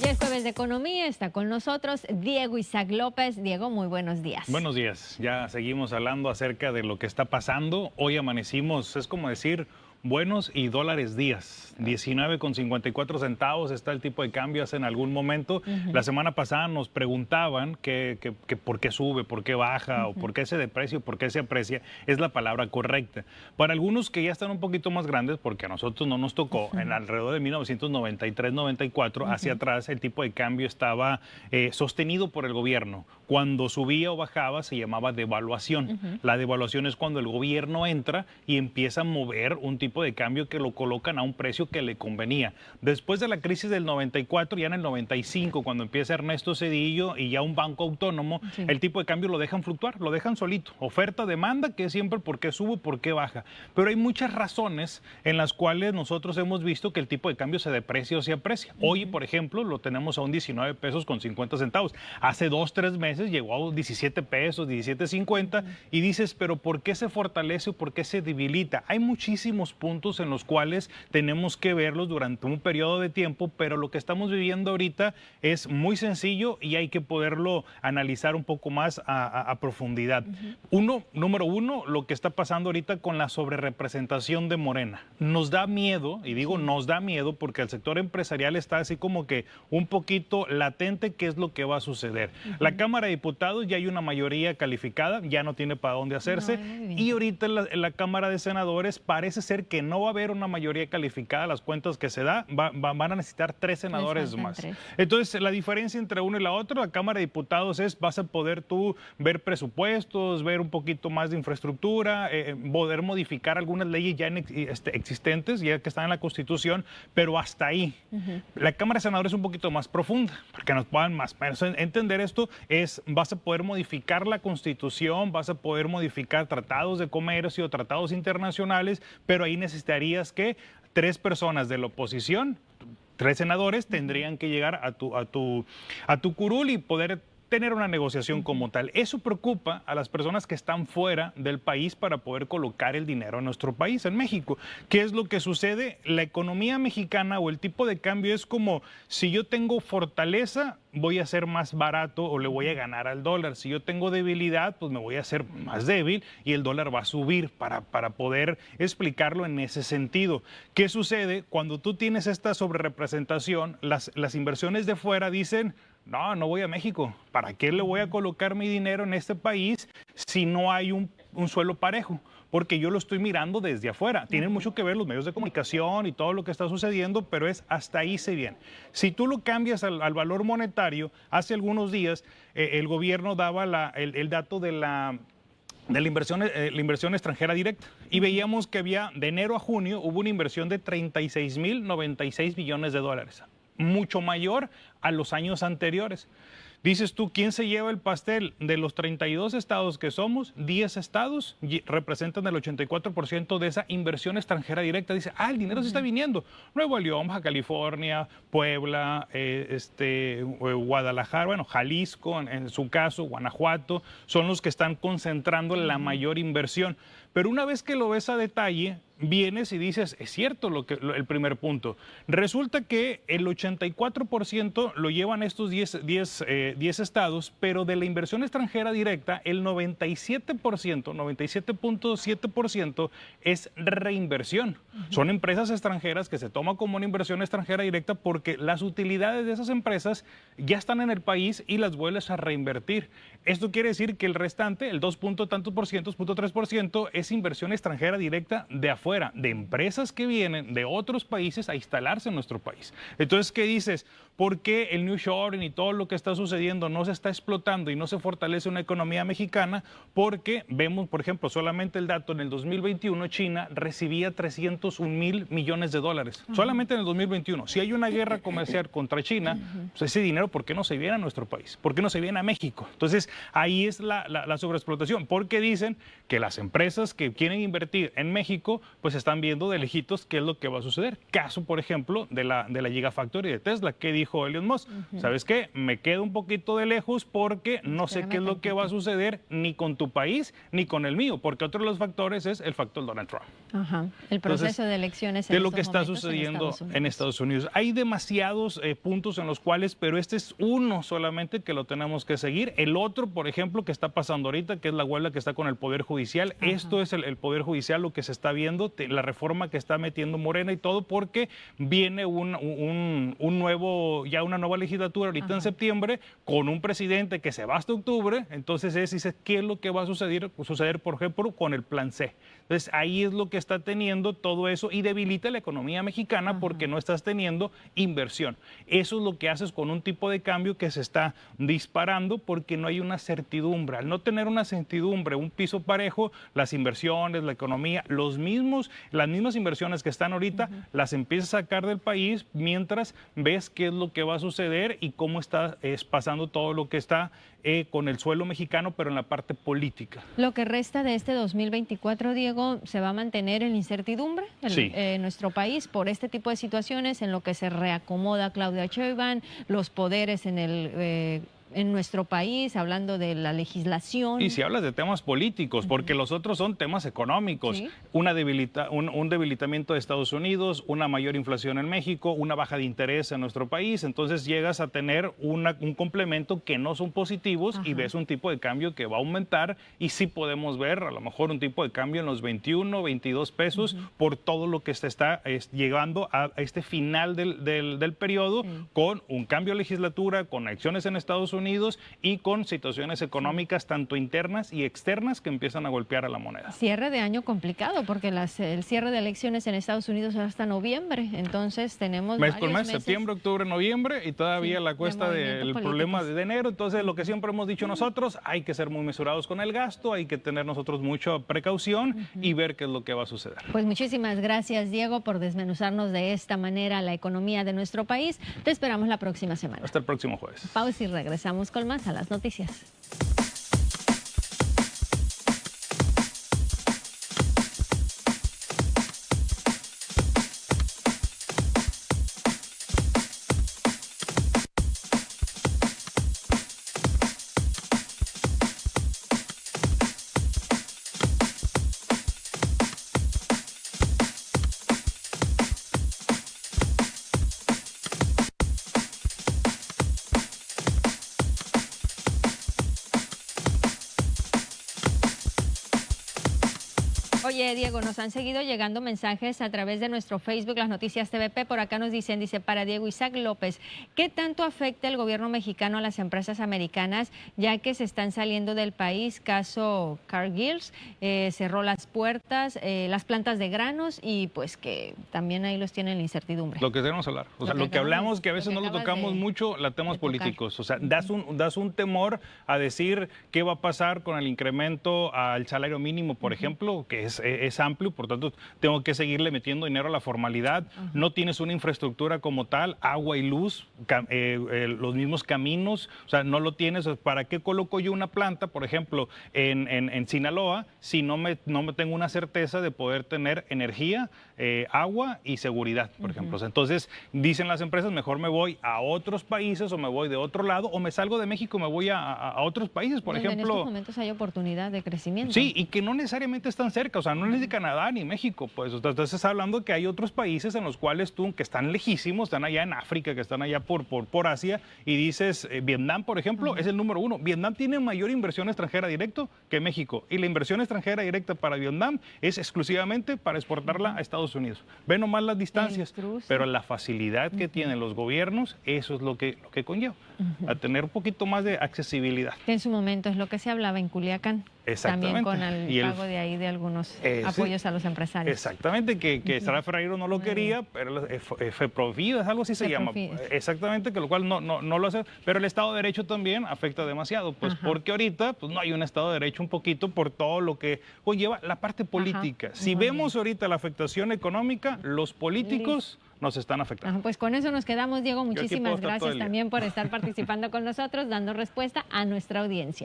Y el jueves de economía está con nosotros Diego Isaac López. Diego, muy buenos días. Buenos días. Ya seguimos hablando acerca de lo que está pasando. Hoy amanecimos, es como decir, buenos y dólares días. 19,54 centavos está el tipo de cambio hace en algún momento. La semana pasada nos preguntaban que por qué sube, por qué baja, o por qué se deprecia, o por qué se aprecia. Es la palabra correcta. Para algunos que ya están un poquito más grandes, porque a nosotros no nos tocó, en alrededor de 1993-94, hacia atrás, el tipo de cambio estaba sostenido por el gobierno. Cuando subía o bajaba se llamaba devaluación. La devaluación es cuando el gobierno entra y empieza a mover un tipo de cambio que lo colocan a un precio que le convenía. Después de la crisis del 94, ya en el 95, cuando empieza Ernesto Zedillo y ya un banco autónomo, el tipo de cambio lo dejan fluctuar, lo dejan solito. Oferta, demanda, que es siempre por qué sube, por qué baja. Pero hay muchas razones en las cuales nosotros hemos visto que el tipo de cambio se deprecia o se aprecia. Hoy, por ejemplo, lo tenemos a un 19 pesos con 50 centavos. Hace 2-3 meses llegó a 17 pesos, 17.50 y dices, pero ¿por qué se fortalece o por qué se debilita? Hay muchísimos puntos en los cuales tenemos que verlos durante un periodo de tiempo, pero lo que estamos viviendo ahorita es muy sencillo y hay que poderlo analizar un poco más a profundidad. Número uno, lo que está pasando ahorita con la sobrerepresentación de Morena. Nos da miedo, y digo nos da miedo porque el sector empresarial está así como que un poquito latente qué es lo que va a suceder. La Cámara de Diputados ya hay una mayoría calificada, ya no tiene para dónde hacerse, y ahorita en la Cámara de Senadores parece ser que no va a haber una mayoría calificada. Las cuentas que se da van a necesitar 3 senadores más. Entonces, la diferencia entre uno y la otra, la Cámara de Diputados vas a poder tú ver presupuestos, ver un poquito más de infraestructura, poder modificar algunas leyes ya existentes, ya que están en la Constitución, pero hasta ahí. La Cámara de Senadores es un poquito más profunda, porque nos puedan más. Entender esto vas a poder modificar la Constitución, vas a poder modificar tratados de comercio, tratados internacionales, pero ahí necesitarías que 3 personas de la oposición, 3 senadores, tendrían que llegar a tu curul y poder tener una negociación como tal. Eso preocupa a las personas que están fuera del país para poder colocar el dinero en nuestro país, en México. ¿Qué es lo que sucede? La economía mexicana o el tipo de cambio es como si yo tengo fortaleza, voy a ser más barato o le voy a ganar al dólar. Si yo tengo debilidad, pues me voy a hacer más débil y el dólar va a subir para poder explicarlo en ese sentido. ¿Qué sucede? Cuando tú tienes esta sobrerepresentación, las inversiones de fuera dicen, no voy a México. ¿Para qué le voy a colocar mi dinero en este país si no hay un suelo parejo? Porque yo lo estoy mirando desde afuera. Tienen mucho que ver los medios de comunicación y todo lo que está sucediendo, pero es hasta ahí se viene. Si tú lo cambias al valor monetario, hace algunos días el gobierno daba el dato de la inversión extranjera directa y veíamos que había de enero a junio hubo una inversión de 36,096 millones de dólares, mucho mayor a los años anteriores. Dices tú, ¿quién se lleva el pastel? De los 32 estados que somos, 10 estados representan el 84% de esa inversión extranjera directa. Dice, el dinero se está viniendo. Nuevo León, Baja California, Puebla, Guadalajara, bueno, Jalisco, en su caso, Guanajuato, son los que están concentrando la mayor inversión. Pero una vez que lo ves a detalle, vienes y dices, es cierto el primer punto. Resulta que el 84% lo llevan estos 10 estados, pero de la inversión extranjera directa, el 97.7% es reinversión. Son empresas extranjeras que se toman como una inversión extranjera directa porque las utilidades de esas empresas ya están en el país y las vuelves a reinvertir. Esto quiere decir que el restante, el 2.3%, es inversión extranjera directa de afuera, de empresas que vienen de otros países a instalarse en nuestro país. Entonces, ¿qué dices? ¿Por qué el nearshoring y todo lo que está sucediendo no se está explotando y no se fortalece una economía mexicana? Porque vemos, por ejemplo, solamente el dato en el 2021, China recibía 301,000 millones de dólares. Solamente en el 2021. Si hay una guerra comercial contra China, pues ese dinero, ¿por qué no se viene a nuestro país? ¿Por qué no se viene a México? Entonces, ahí es la sobreexplotación. Porque dicen que las empresas que quieren invertir en México, pues están viendo de lejitos qué es lo que va a suceder. Caso, por ejemplo, de la Gigafactory de Tesla, que dijo Elon Musk, ¿sabes qué? Me quedo un poquito de lejos porque no sé qué es lo que va a suceder ni con tu país ni con el mío, porque otro de los factores es el factor Donald Trump. Ajá. El proceso Entonces, de elecciones de en lo que estos está momentos sucediendo en Estados Unidos. Hay demasiados puntos en los cuales, pero este es uno solamente que lo tenemos que seguir. El otro, por ejemplo, que está pasando ahorita, que es la huelga que está con el Poder Judicial. Ajá. Esto es el Poder Judicial, lo que se está viendo, la reforma que está metiendo Morena y todo, porque viene un nuevo, ya una nueva legislatura ahorita Ajá. en septiembre, con un presidente que se va hasta octubre. Entonces dice, ¿qué es lo que va a suceder, por ejemplo, con el Plan C? Entonces ahí es lo que está teniendo todo eso y debilita la economía mexicana. Ajá. Porque no estás teniendo inversión. Eso es lo que haces con un tipo de cambio que se está disparando porque no hay una certidumbre. Al no tener una certidumbre, un piso parejo, las inversiones, la economía, las mismas inversiones que están ahorita, las empiezas a sacar del país mientras ves qué es lo que va a suceder y cómo está pasando todo lo que está con el suelo mexicano, pero en la parte política. Lo que resta de este 2024, Diego, ¿se va a mantener en incertidumbre en nuestro país por este tipo de situaciones en lo que se reacomoda Claudia Sheinbaum, los poderes en nuestro país, hablando de la legislación? Y si hablas de temas políticos, porque los otros son temas económicos, ¿sí? Un debilitamiento de Estados Unidos, una mayor inflación en México, una baja de interés en nuestro país, entonces llegas a tener un complemento que no son positivos. Ajá. Y ves un tipo de cambio que va a aumentar y sí podemos ver a lo mejor un tipo de cambio en los 21, 22 pesos por todo lo que se está llegando a este final del periodo, con un cambio de legislatura, con elecciones en Estados Unidos y con situaciones económicas tanto internas y externas que empiezan a golpear a la moneda. Cierre de año complicado porque el cierre de elecciones en Estados Unidos es hasta noviembre, entonces tenemos mes por mes, septiembre, octubre, noviembre y todavía la cuesta del problema de enero. Entonces lo que siempre hemos dicho nosotros, hay que ser muy mesurados con el gasto, hay que tener nosotros mucha precaución y ver qué es lo que va a suceder. Pues muchísimas gracias, Diego, por desmenuzarnos de esta manera la economía de nuestro país. Te esperamos la próxima semana. Hasta el próximo jueves. Pausa y regresamos con más a las noticias. Oye, Diego, nos han seguido llegando mensajes a través de nuestro Facebook, Las Noticias TVP. Por acá nos dice para Diego Isaac López, ¿qué tanto afecta el gobierno mexicano a las empresas americanas, ya que se están saliendo del país? Caso Cargill, cerró las puertas, las plantas de granos y pues que también ahí los tienen en la incertidumbre. Lo que queremos hablar, o sea, lo que hablamos, que a veces no lo tocamos mucho, la temas políticos. O sea, das un temor a decir qué va a pasar con el incremento al salario mínimo, por ejemplo, que es amplio, por tanto tengo que seguirle metiendo dinero a la formalidad. No tienes una infraestructura como tal, agua y luz, los mismos caminos, o sea, no lo tienes. ¿Para qué coloco yo una planta, por ejemplo, en Sinaloa, si no me tengo una certeza de poder tener energía, agua y seguridad, por ejemplo? O sea, entonces dicen las empresas, mejor me voy a otros países o me voy de otro lado o me salgo de México y me voy a otros países, por ejemplo. En estos momentos hay oportunidad de crecimiento. Sí, y que no necesariamente están cerca, o sea, no es de Canadá ni México, pues. Entonces estás hablando que hay otros países en los cuales que están lejísimos, están allá en África, que están allá por Asia, y dices, Vietnam, por ejemplo, es el número 1. Vietnam tiene mayor inversión extranjera directa que México, y la inversión extranjera directa para Vietnam es exclusivamente para exportarla a Estados Unidos. Ve nomás las distancias, pero la facilidad que tienen los gobiernos, eso es lo que conlleva, a tener un poquito más de accesibilidad. Que en su momento es lo que se hablaba en Culiacán. También con el pago de ahí de algunos apoyos a los empresarios. Exactamente, que Sara Ferreiro no lo quería, pero FEPROVIDA, algo así se llama. Exactamente, que lo cual no lo hace, pero el Estado de Derecho también afecta demasiado, pues porque ahorita pues, no hay un Estado de Derecho un poquito por todo lo que conlleva la parte política. Si vemos ahorita la afectación económica, los políticos nos están afectando. Pues con eso nos quedamos, Diego. Muchísimas gracias también por estar participando con nosotros, dando respuesta a nuestra audiencia.